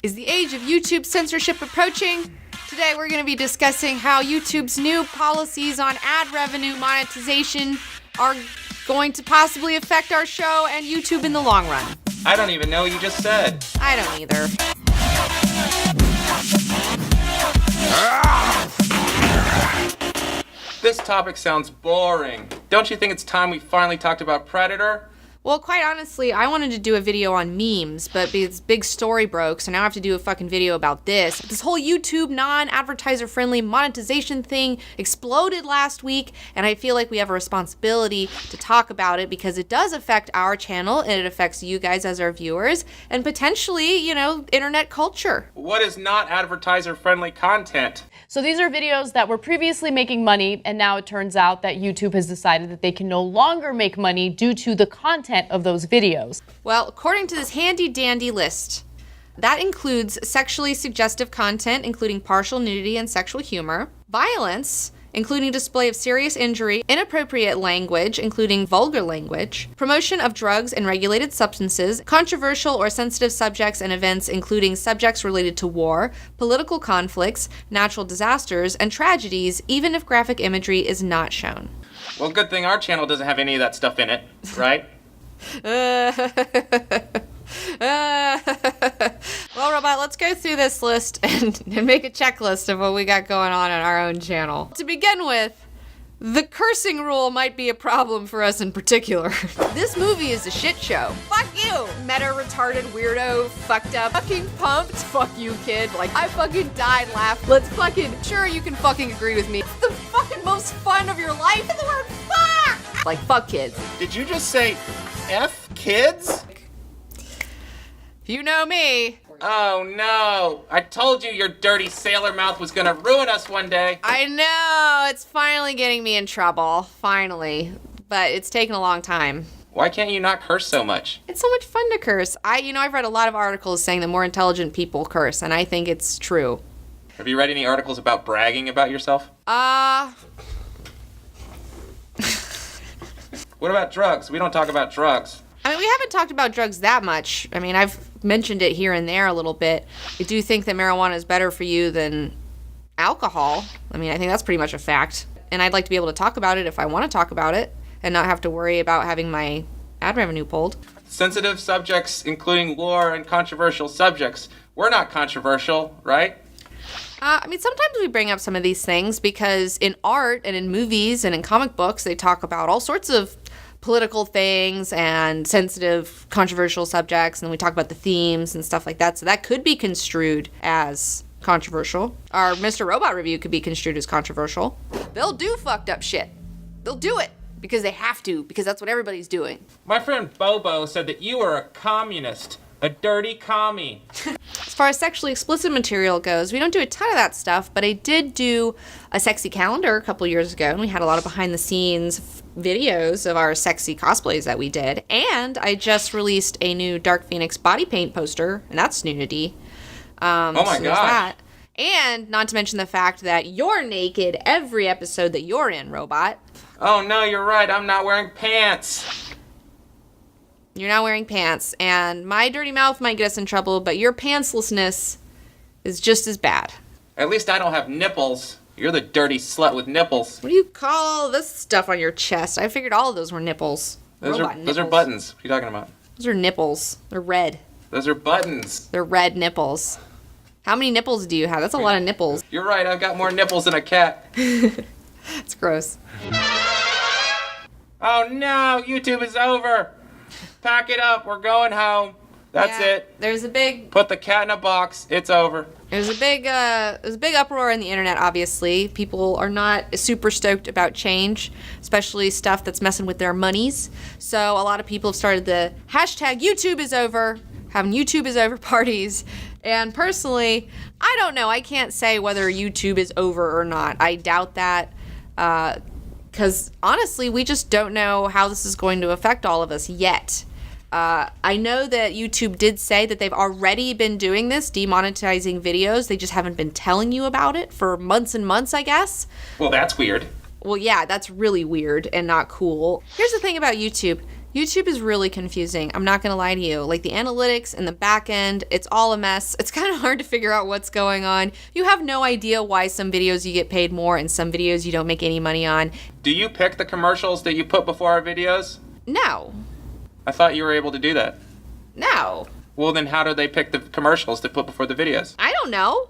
Is the age of YouTube censorship approaching? Today we're going to be discussing how YouTube's new policies on ad revenue monetization are going to possibly affect our show and YouTube in the long run. I don't even know what you just said. I don't either. This topic sounds boring. Don't you think it's time we finally talked about Predator? Well, quite honestly, I wanted to do a video on memes, but this big story broke, so now I have to do a fucking video about this. This whole YouTube non-advertiser friendly monetization thing exploded last week, and I feel like we have a responsibility to talk about it because it does affect our channel, and it affects you guys as our viewers, and potentially, internet culture. What is not advertiser friendly content? So these are videos that were previously making money, and now it turns out that YouTube has decided that they can no longer make money due to the content of those videos. Well, according to this handy-dandy list, that includes sexually suggestive content, including partial nudity and sexual humor, violence, including display of serious injury, inappropriate language, including vulgar language, promotion of drugs and regulated substances, controversial or sensitive subjects and events, including subjects related to war, political conflicts, natural disasters, and tragedies, even if graphic imagery is not shown. Well, good thing our channel doesn't have any of that stuff in it, right? Well, Robot, let's go through this list and make a checklist of what we got going on our own channel. To begin with, the cursing rule might be a problem for us in particular. This movie is a shit show. Fuck you! Meta retarded weirdo, fucked up, fucking pumped. Fuck you, kid. Like, I fucking died laughing. Let's fucking, sure you can fucking agree with me. It's the fucking most fun of your life in the word fuck! Like, fuck kids. Did you just say F kids? If you know me. Oh no, I told you your dirty sailor mouth was gonna ruin us one day. I know, it's finally getting me in trouble. Finally. But it's taken a long time. Why can't you not curse so much? It's so much fun to curse. I've read a lot of articles saying that more intelligent people curse, and I think it's true. Have you read any articles about bragging about yourself? What about drugs? We don't talk about drugs. I mean, we haven't talked about drugs that much. I mean, I've mentioned it here and there a little bit. I do think that marijuana is better for you than alcohol. I mean, I think that's pretty much a fact. And I'd like to be able to talk about it if I want to talk about it and not have to worry about having my ad revenue pulled. Sensitive subjects, including war and controversial subjects. We're not controversial, right? Sometimes we bring up some of these things because in art and in movies and in comic books, they talk about all sorts of political things and sensitive, controversial subjects, and we talk about the themes and stuff like that. So that could be construed as controversial. Our Mr. Robot review could be construed as controversial. They'll do fucked up shit. They'll do it because they have to, because that's what everybody's doing. My friend Bobo said that you are a communist, a dirty commie. As far as sexually explicit material goes, we don't do a ton of that stuff, but I did do a sexy calendar a couple years ago, and we had a lot of behind-the-scenes videos of our sexy cosplays that we did. And I just released a new Dark Phoenix body paint poster, and that's nudity. Oh my god! And not to mention the fact that you're naked every episode that you're in, Robot. Oh no, you're right. I'm not wearing pants. You're not wearing pants, and my dirty mouth might get us in trouble, but your pantslessness is just as bad. At least I don't have nipples. You're the dirty slut with nipples. What do you call all this stuff on your chest? I figured all of those were nipples. Those are nipples. buttons. What are you talking about? Those are nipples. They're red. Those are buttons. They're red nipples. How many nipples do you have? That's a lot of nipples. You're right, I've got more nipples than a cat. It's gross. Oh no, YouTube is over. Pack it up, we're going home. That's it. There's a big Put the cat in a box, it's over. There's a big uproar in the internet, obviously. People are not super stoked about change, especially stuff that's messing with their monies. So a lot of people have started the hashtag YouTube is over, having YouTube is over parties. And personally, I don't know. I can't say whether YouTube is over or not. I doubt that. Because honestly, we just don't know how this is going to affect all of us yet. I know that YouTube did say that they've already been doing this, demonetizing videos. They just haven't been telling you about it for months and months, I guess. Well, that's weird. Well, yeah, that's really weird and not cool. Here's the thing about YouTube. YouTube is really confusing. I'm not going to lie to you. Like the analytics and the back end, it's all a mess. It's kind of hard to figure out what's going on. You have no idea why some videos you get paid more and some videos you don't make any money on. Do you pick the commercials that you put before our videos? No. I thought you were able to do that. No. Well, then how do they pick the commercials to put before the videos? I don't know.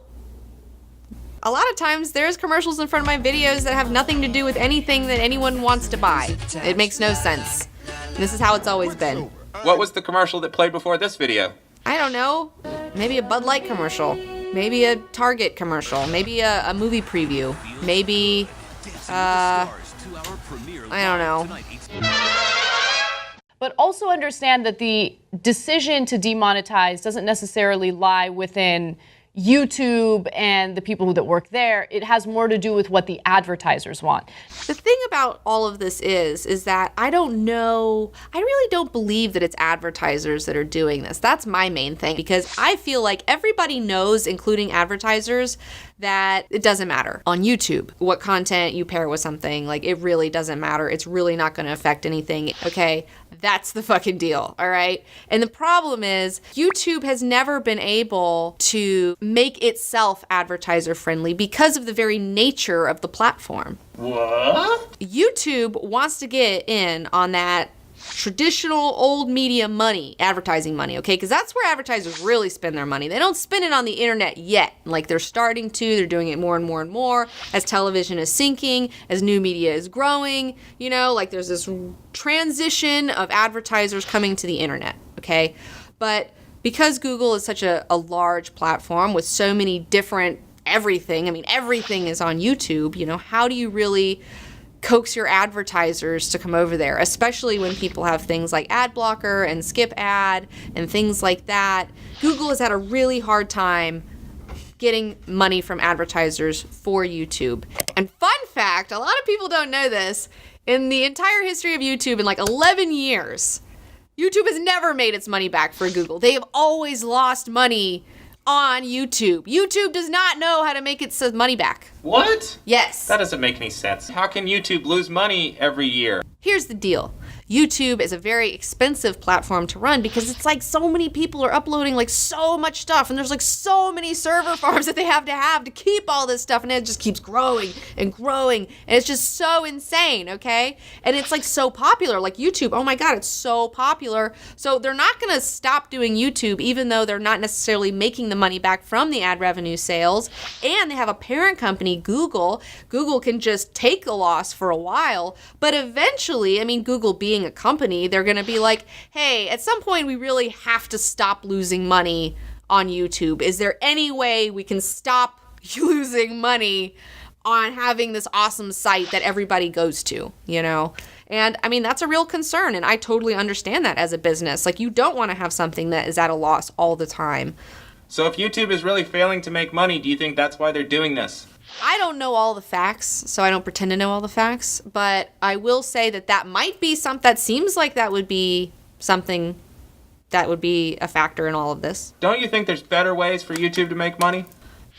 A lot of times there's commercials in front of my videos that have nothing to do with anything that anyone wants to buy. It makes no sense. This is how it's always been. What was the commercial that played before this video? I don't know. Maybe a Bud Light commercial. Maybe a Target commercial. Maybe a movie preview. Maybe, I don't know. But also understand that the decision to demonetize doesn't necessarily lie within YouTube and the people that work there. It has more to do with what the advertisers want. The thing about all of this is that I don't know, I really don't believe that it's advertisers that are doing this. That's my main thing, because I feel like everybody knows, including advertisers, that it doesn't matter on YouTube what content you pair with something. Like, it really doesn't matter. It's really not going to affect anything. Okay, that's the fucking deal, all right? And the problem is YouTube has never been able to make itself advertiser friendly because of the very nature of the platform. What? YouTube wants to get in on that traditional old media money, advertising money, okay? Because that's where advertisers really spend their money. They don't spend it on the internet yet. Like, they're starting to. They're doing it more and more and more as television is sinking, as new media is growing. You know, like, there's this transition of advertisers coming to the internet, okay? But because Google is such a large platform with so many different everything, I mean, everything is on YouTube, you know, how do you really coax your advertisers to come over there, especially when people have things like ad blocker and skip ad and things like that? Google has had a really hard time getting money from advertisers for YouTube. And fun fact, a lot of people don't know this, in the entire history of YouTube, in like 11 years, YouTube has never made its money back for Google. They have always lost money on YouTube. YouTube does not know how to make its money back. What? Yes. That doesn't make any sense. How can YouTube lose money every year? Here's the deal. YouTube is a very expensive platform to run because it's like so many people are uploading like so much stuff, and there's like so many server farms that they have to keep all this stuff, and it just keeps growing and growing, and it's just so insane, okay? And it's like so popular, like YouTube, oh my God, it's so popular. So they're not gonna stop doing YouTube even though they're not necessarily making the money back from the ad revenue sales, and they have a parent company, Google. Google can just take the loss for a while, but eventually, I mean, Google being a company, they're going to be like, hey, at some point we really have to stop losing money on YouTube. Is there any way we can stop losing money on having this awesome site that everybody goes to, you know? And I mean, that's a real concern, and I totally understand that as a business. Like, you don't want to have something that is at a loss all the time. So if YouTube is really failing to make money, do you think that's why they're doing this? I don't know all the facts, so I don't pretend to know all the facts, but I will say that that might be that seems like that would be something that would be a factor in all of this. Don't you think there's better ways for YouTube to make money?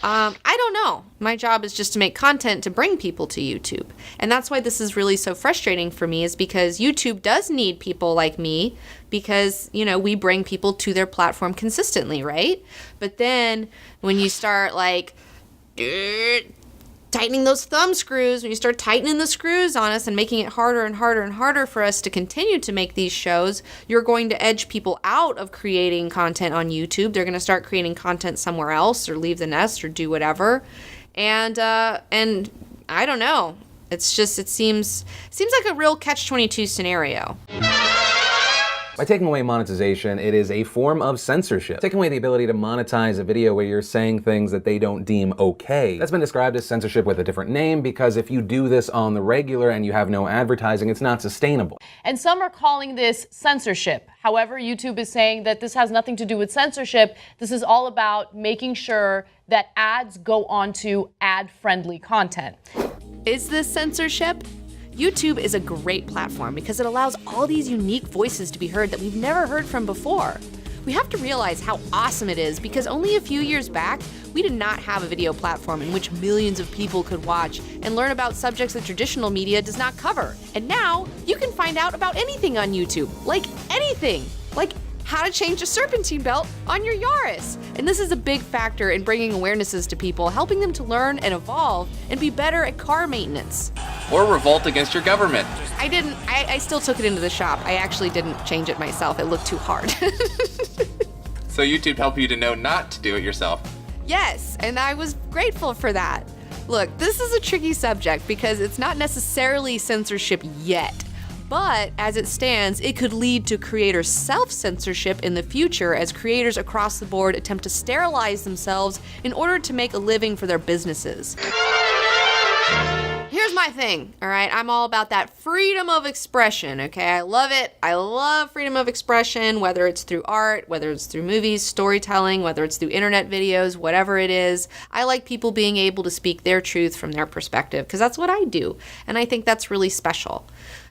I don't know. My job is just to make content to bring people to YouTube. And that's why this is really so frustrating for me, is because YouTube does need people like me because, you know, we bring people to their platform consistently, right? But then when you start like tightening those thumb screws, when you start tightening the screws on us and making it harder and harder and harder for us to continue to make these shows, you're going to edge people out of creating content on YouTube. They're going to start creating content somewhere else or leave the nest or do whatever. And I don't know. It's just, it seems like a real catch-22 scenario. By taking away monetization, it is a form of censorship. Taking away the ability to monetize a video where you're saying things that they don't deem okay. That's been described as censorship with a different name, because if you do this on the regular and you have no advertising, it's not sustainable. And some are calling this censorship. However, YouTube is saying that this has nothing to do with censorship. This is all about making sure that ads go onto ad-friendly content. Is this censorship? YouTube is a great platform because it allows all these unique voices to be heard that we've never heard from before. we have to realize how awesome it is because only a few years back, we did not have a video platform in which millions of people could watch and learn about subjects that traditional media does not cover. And now, you can find out about anything on YouTube. Like anything. Like how to change a serpentine belt on your Yaris. And this is a big factor in bringing awarenesses to people, helping them to learn and evolve and be better at car maintenance. Or revolt against your government. I still took it into the shop. I actually didn't change it myself. It looked too hard. So YouTube helped you to know not to do it yourself. Yes, and I was grateful for that. Look, this is a tricky subject because it's not necessarily censorship yet. But as it stands, it could lead to creator self-censorship in the future as creators across the board attempt to sterilize themselves in order to make a living for their businesses. Here's my thing, all right? I'm all about that freedom of expression, okay? I love it. I love freedom of expression, whether it's through art, whether it's through movies, storytelling, whether it's through internet videos, whatever it is. I like people being able to speak their truth from their perspective because that's what I do. And I think that's really special.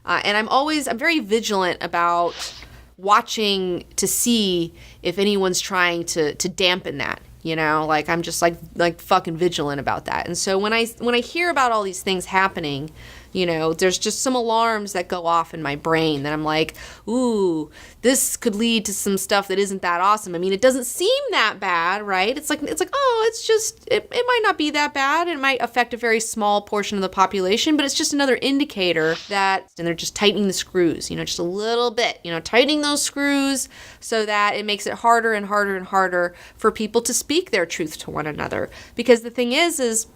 And I'm very vigilant about watching to see if anyone's trying to dampen that. You know, like I'm just like fucking vigilant about that. And so when I hear about all these things happening, you know, there's just some alarms that go off in my brain that I'm like, ooh, this could lead to some stuff that isn't that awesome. I mean, it doesn't seem that bad, right? It's like, oh, it's just, it might not be that bad. It might affect a very small portion of the population, but it's just another indicator that, and they're just tightening the screws, you know, just a little bit, you know, tightening those screws so that it makes it harder and harder and harder for people to speak their truth to one another. Because the thing is,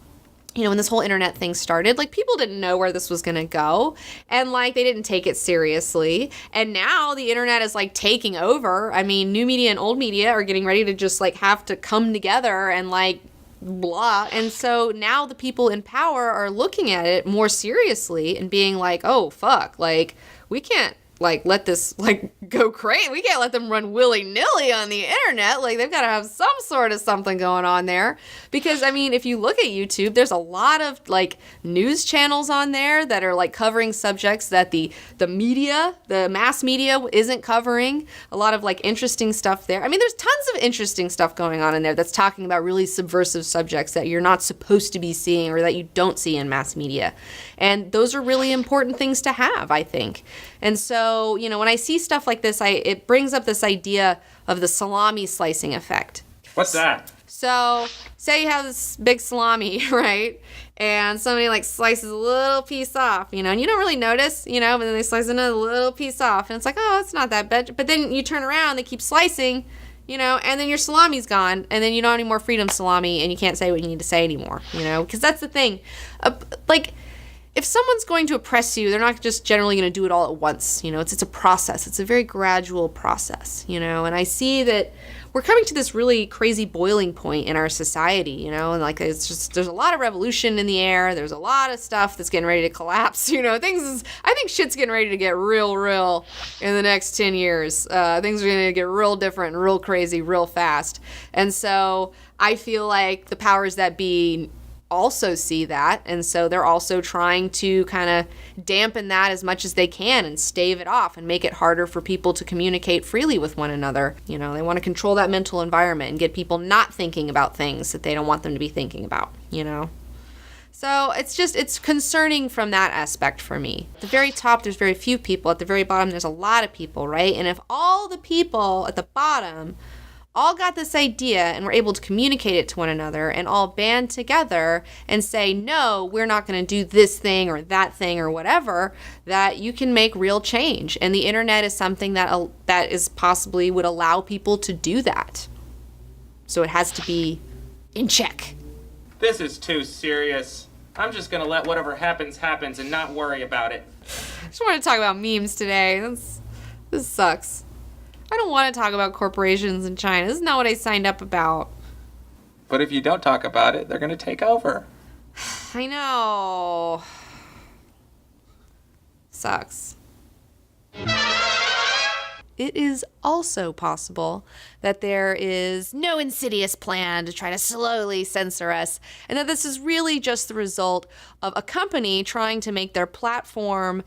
you know, when this whole internet thing started, like people didn't know where this was going to go and like they didn't take it seriously. And now the internet is like taking over. I mean, new media and old media are getting ready to just like have to come together and like blah. And so now the people in power are looking at it more seriously and being like, oh, fuck, like we can't like let this like go crazy. We can't let them run willy-nilly on the internet. Like they've got to have some sort of something going on there. Because I mean, if you look at YouTube, there's a lot of like news channels on there that are like covering subjects that the media, the mass media isn't covering. A lot of like interesting stuff there. I mean, there's tons of interesting stuff going on in there that's talking about really subversive subjects that you're not supposed to be seeing or that you don't see in mass media. And those are really important things to have, I think. And so, you know, when I see stuff like this, it brings up this idea of the salami slicing effect. What's that? So, say you have this big salami, right? And somebody like slices a little piece off, you know, and you don't really notice, you know, but then they slice another little piece off and it's like, oh, it's not that bad. But then you turn around, they keep slicing, you know, and then your salami's gone and then you don't have any more freedom salami and you can't say what you need to say anymore, you know, because that's the thing. Like, if someone's going to oppress you, they're not just generally going to do it all at once. You know, it's a process. It's a very gradual process, you know, and I see that we're coming to this really crazy boiling point in our society, you know, and like it's just, there's a lot of revolution in the air. There's a lot of stuff that's getting ready to collapse, you know, I think shit's getting ready to get real in the next 10 years. Things are going to get real different and real crazy real fast. And so I feel like the powers that be also see that, and so they're also trying to kind of dampen that as much as they can and stave it off and make it harder for people to communicate freely with one another. You know, they want to control that mental environment and get people not thinking about things that they don't want them to be thinking about, you know. So it's concerning from that aspect for me. At the very top, there's very few people. At the very bottom, there's a lot of people, right? And if all the people at the bottom all got this idea and were able to communicate it to one another and all band together and say, no, we're not going to do this thing or that thing or whatever, that you can make real change. And the internet is something that is possibly would allow people to do that. So it has to be in check. This is too serious. I'm just going to let whatever happens and not worry about it. I just want to talk about memes today. This sucks. I don't want to talk about corporations in China. This is not what I signed up about. But if you don't talk about it, they're going to take over. I know. Sucks. it is also possible that there is no insidious plan to try to slowly censor us, and that this is really just the result of a company trying to make their platform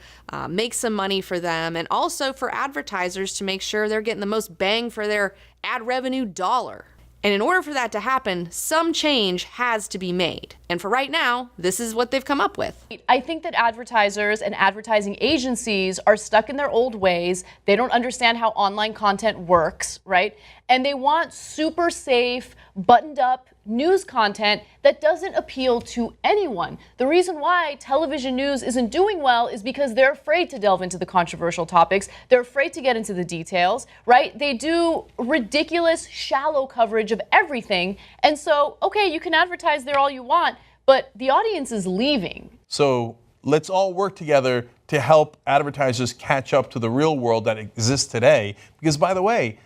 make some money for them, and also for advertisers to make sure they're getting the most bang for their ad revenue dollar. And in order for that to happen, some change has to be made. And for right now, this is what they've come up with. I think that advertisers and advertising agencies are stuck in their old ways. They don't understand how online content works, right? And they want super safe, buttoned up news content that doesn't appeal to anyone. The reason why television news isn't doing well is because they're afraid to delve into the controversial topics. They're afraid to get into the details, right? They do ridiculous, shallow coverage of everything. And so, okay, you can advertise there all you want, but the audience is leaving. So let's all work together to help advertisers catch up to the real world that exists today. Because, by the way,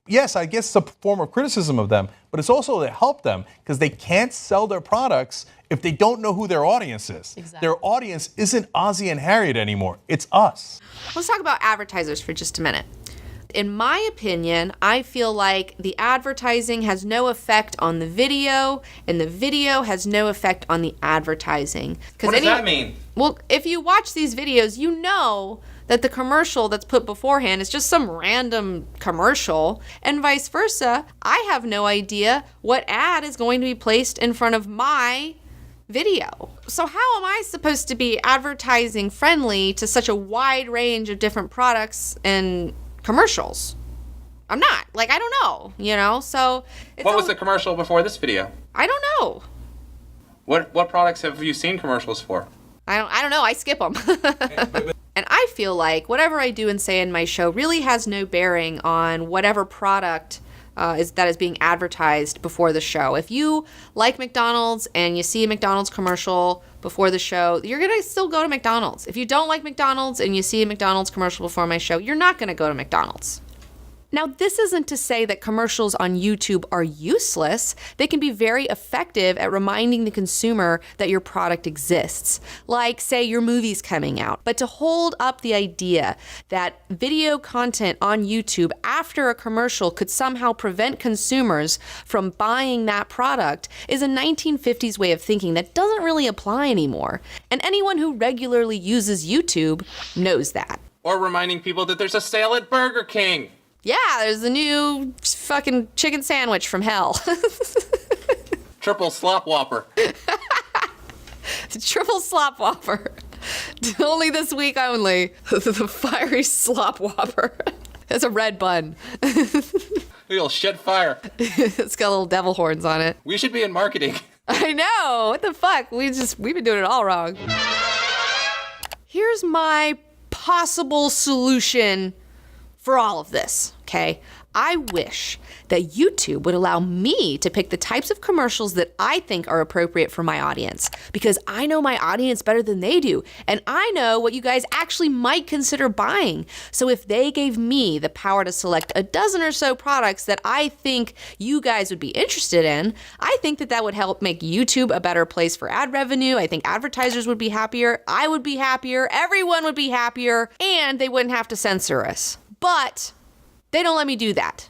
yes, I guess it's a form of criticism of them, but it's also to help them because they can't sell their products if they don't know who their audience is. Exactly. Their audience isn't Ozzy and Harriet anymore. It's us. Let's talk about advertisers for just a minute. In my opinion, I feel like the advertising has no effect on the video, and the video has no effect on the advertising. What does that mean? Well, if you watch these videos, you know that the commercial that's put beforehand is just some random commercial, and vice versa. I have no idea what ad is going to be placed in front of my video. So how am I supposed to be advertising friendly to such a wide range of different products and commercials? I'm not. Like, I don't know, so... What was the commercial before this video? I don't know. What products have you seen commercials for? I don't know. I skip them. And I feel like whatever I do and say in my show really has no bearing on whatever product that is being advertised before the show. If you like McDonald's and you see a McDonald's commercial before the show, you're going to still go to McDonald's. If you don't like McDonald's and you see a McDonald's commercial before my show, you're not going to go to McDonald's. Now, this isn't to say that commercials on YouTube are useless. They can be very effective at reminding the consumer that your product exists. Like, say, your movie's coming out. But to hold up the idea that video content on YouTube after a commercial could somehow prevent consumers from buying that product is a 1950s way of thinking that doesn't really apply anymore. And anyone who regularly uses YouTube knows that. Or reminding people that there's a sale at Burger King. Yeah, there's a new fucking chicken sandwich from hell. Triple slop whopper. Triple slop whopper. Only this week only. The fiery slop whopper. It's a red bun. It'll shit fire. It's got little devil horns on it. We should be in marketing. I know. What the fuck? We've been doing it all wrong. Here's my possible solution for all of this, okay? I wish that YouTube would allow me to pick the types of commercials that I think are appropriate for my audience, because I know my audience better than they do, and I know what you guys actually might consider buying. So if they gave me the power to select a dozen or so products that I think you guys would be interested in, I think that would help make YouTube a better place for ad revenue. I think advertisers would be happier, I would be happier, everyone would be happier, and they wouldn't have to censor us. But they don't let me do that.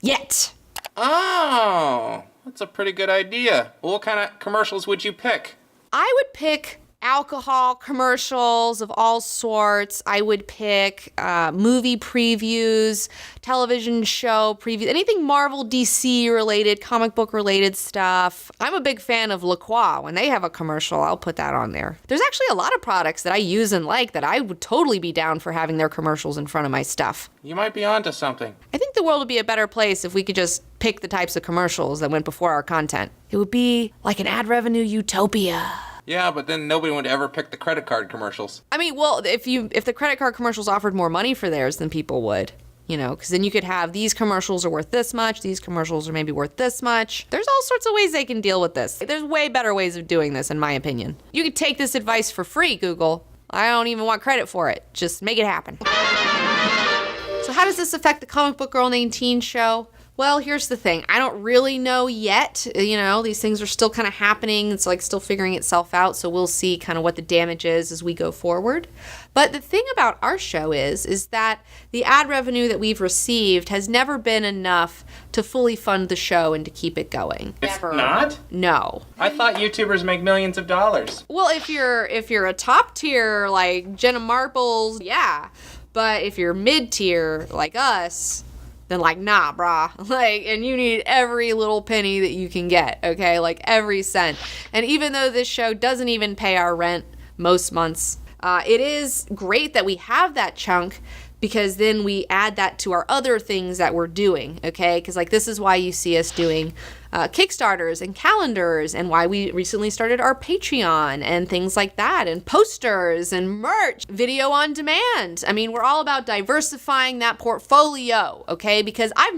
Yet. Oh, that's a pretty good idea. Well, what kind of commercials would you pick? I would pick alcohol commercials of all sorts. I would pick movie previews, television show previews, anything Marvel, DC related, comic book related stuff. I'm a big fan of La Croix. When they have a commercial, I'll put that on there. There's actually a lot of products that I use and like that I would totally be down for having their commercials in front of my stuff. You might be onto something. I think the world would be a better place if we could just pick the types of commercials that went before our content. It would be like an ad revenue utopia. Yeah, but then nobody would ever pick the credit card commercials. I mean, well, if the credit card commercials offered more money for theirs than people would, because then you could have these commercials are worth this much, these commercials are maybe worth this much. There's all sorts of ways they can deal with this. There's way better ways of doing this, in my opinion. You could take this advice for free, Google. I don't even want credit for it. Just make it happen. So how does this affect the Comic Book Girl 19 show? Well, here's the thing. I don't really know yet. You know, these things are still kind of happening. It's like still figuring itself out. So we'll see kind of what the damage is as we go forward. But the thing about our show is that the ad revenue that we've received has never been enough to fully fund the show and to keep it going. It's not? No. I thought YouTubers make millions of dollars. Well, if you're a top tier like Jenna Marbles, yeah. But if you're mid tier like us, then like, nah, brah. Like, and you need every little penny that you can get, okay? Like every cent. And even though this show doesn't even pay our rent most months, it is great that we have that chunk, because then we add that to our other things that we're doing, okay? Because like this is why you see us doing Kickstarters and calendars, and why we recently started our Patreon and things like that, and posters and merch, video on demand. I mean, we're all about diversifying that portfolio, okay? Because I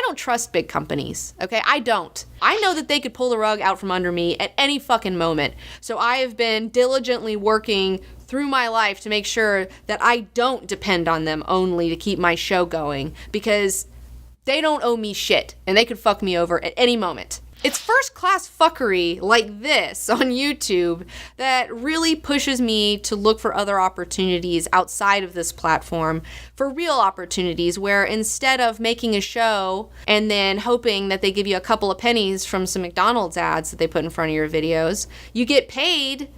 don't trust big companies, okay? I don't. I know that they could pull the rug out from under me at any fucking moment. So I have been diligently working through my life to make sure that I don't depend on them only to keep my show going, because they don't owe me shit and they could fuck me over at any moment. It's first-class fuckery like this on YouTube that really pushes me to look for other opportunities outside of this platform, for real opportunities where instead of making a show and then hoping that they give you a couple of pennies from some McDonald's ads that they put in front of your videos, you get paid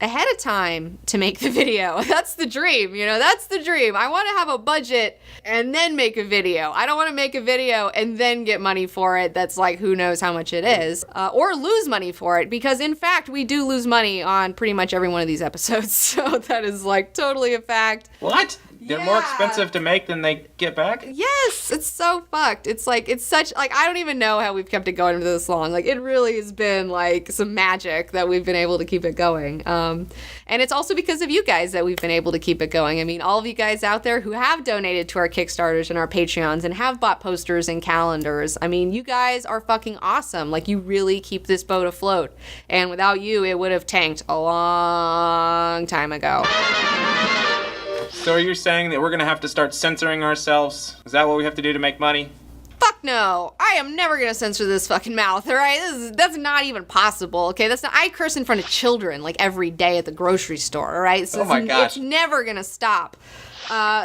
ahead of time to make the video. That's the dream, you know, that's the dream. I want to have a budget and then make a video. I don't want to make a video and then get money for it that's like who knows how much it is, or lose money for it, because in fact we do lose money on pretty much every one of these episodes. So that is like totally a fact. What? They're more expensive to make than they get back? Yes, it's so fucked. It's like, it's such, like, I don't even know how we've kept it going for this long. Like, it really has been, like, some magic that we've been able to keep it going. And it's also because of you guys that we've been able to keep it going. I mean, all of you guys out there who have donated to our Kickstarters and our Patreons and have bought posters and calendars. I mean, you guys are fucking awesome. Like, you really keep this boat afloat. And without you, it would have tanked a long time ago. So are you saying that we're going to have to start censoring ourselves? Is that what we have to do to make money? Fuck no. I am never going to censor this fucking mouth, all right? That's not even possible, okay? I curse in front of children, like, every day at the grocery store, all right? So oh my gosh. It's never going to stop.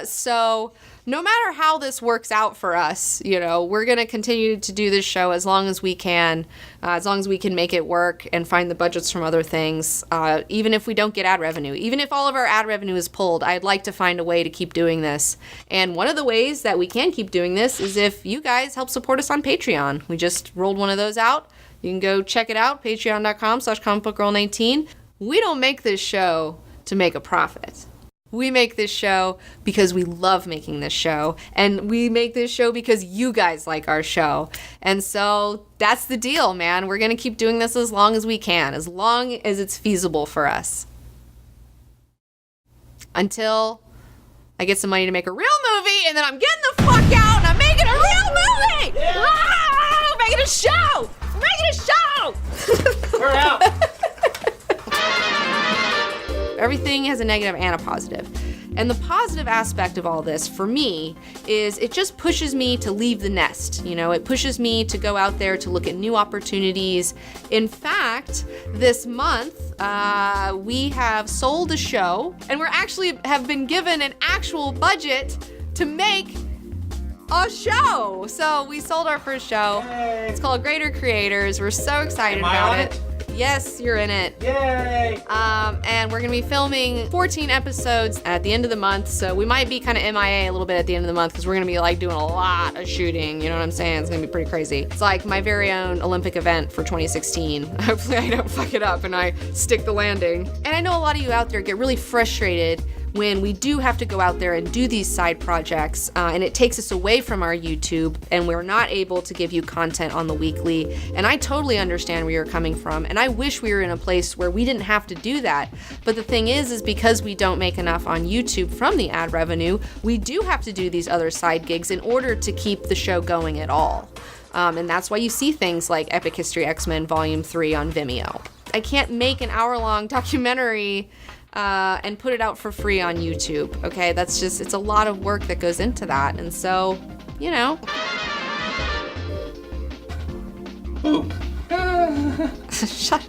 So no matter how this works out for us, you know, we're going to continue to do this show as long as we can, as long as we can make it work and find the budgets from other things, even if we don't get ad revenue. Even if all of our ad revenue is pulled, I'd like to find a way to keep doing this. And one of the ways that we can keep doing this is if you guys help support us on Patreon. We just rolled one of those out. You can go check it out, patreon.com/comicbookgirl19. We don't make this show to make a profit. We make this show because we love making this show, and we make this show because you guys like our show. And so that's the deal, man. We're going to keep doing this as long as we can, as long as it's feasible for us. Until I get some money to make a real movie, and then I'm getting the fuck out and I'm making a real movie! Yeah. Ah, we're making a show! We're making a show! We're out! Everything has a negative and a positive. And the positive aspect of all this, for me, is it just pushes me to leave the nest. You know, it pushes me to go out there to look at new opportunities. In fact, this month, we have sold a show, and we're actually have been given an actual budget to make a show. So we sold our first show. Yay. It's called Greater Creators. We're so excited Am I about on it. Yes, you're in it. Yay! And we're going to be filming 14 episodes at the end of the month, so we might be kind of MIA a little bit at the end of the month because we're going to be like doing a lot of shooting, you know what I'm saying? It's going to be pretty crazy. It's like my very own Olympic event for 2016. Hopefully I don't fuck it up and I stick the landing. And I know a lot of you out there get really frustrated when we do have to go out there and do these side projects, and it takes us away from our YouTube, and we're not able to give you content on the weekly. And I totally understand where you're coming from, and I wish we were in a place where we didn't have to do that. But the thing is because we don't make enough on YouTube from the ad revenue, we do have to do these other side gigs in order to keep the show going at all. And that's why you see things like Epic History X-Men Volume 3 on Vimeo. I can't make an hour-long documentary and put it out for free on YouTube, okay? That's just, it's a lot of work that goes into that. And so, you know, Shut